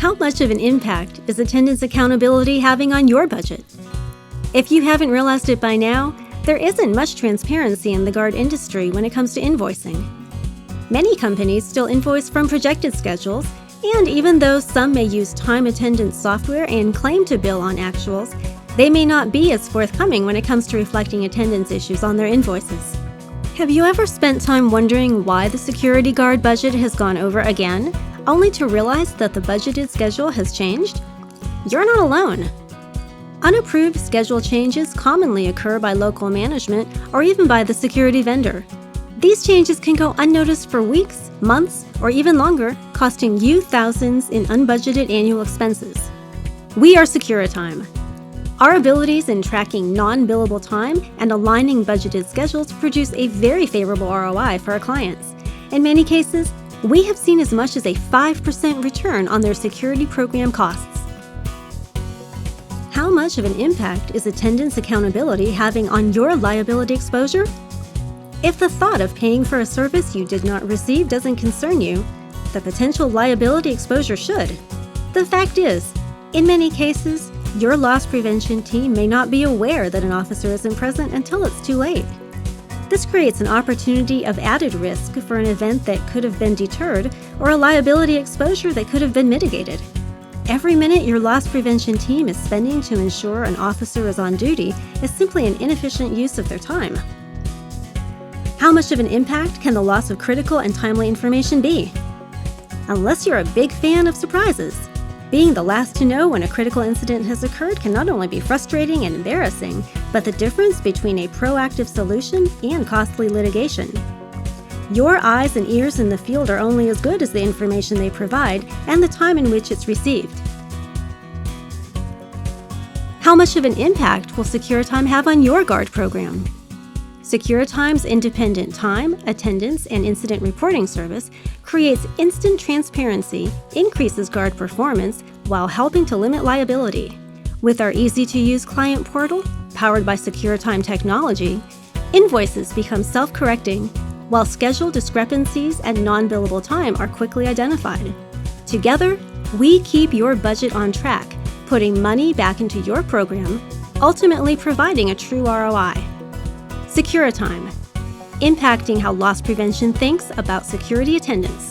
How much of an impact is attendance accountability having on your budget? If you haven't realized it by now, there isn't much transparency in the guard industry when it comes to invoicing. Many companies still invoice from projected schedules, and even though some may use time attendance software and claim to bill on actuals, they may not be as forthcoming when it comes to reflecting attendance issues on their invoices. Have you ever spent time wondering why the security guard budget has gone over again, only to realize that the budgeted schedule has changed? You're not alone. Unapproved schedule changes commonly occur by local management or even by the security vendor. These changes can go unnoticed for weeks, months, or even longer, costing you thousands in unbudgeted annual expenses. We are Securitime. Our abilities in tracking non-billable time and aligning budgeted schedules produce a very favorable ROI for our clients. In many cases, we have seen as much as a 5% return on their security program costs. How much of an impact is attendance accountability having on your liability exposure? If the thought of paying for a service you did not receive doesn't concern you, the potential liability exposure should. The fact is, in many cases, your loss prevention team may not be aware that an officer isn't present until it's too late. This creates an opportunity of added risk for an event that could have been deterred or a liability exposure that could have been mitigated. Every minute your loss prevention team is spending to ensure an officer is on duty is simply an inefficient use of their time. How much of an impact can the loss of critical and timely information be? Unless you're a big fan of surprises, being the last to know when a critical incident has occurred can not only be frustrating and embarrassing, but the difference between a proactive solution and costly litigation. Your eyes and ears in the field are only as good as the information they provide and the time in which it's received. How much of an impact will Securitime have on your guard program? Securitime's independent time, attendance, and incident reporting service creates instant transparency, increases guard performance, while helping to limit liability. With our easy-to-use client portal, powered by Securitime technology, invoices become self-correcting, while schedule discrepancies and non-billable time are quickly identified. Together, we keep your budget on track, putting money back into your program, ultimately providing a true ROI. Securitime, impacting how loss prevention thinks about security attendance.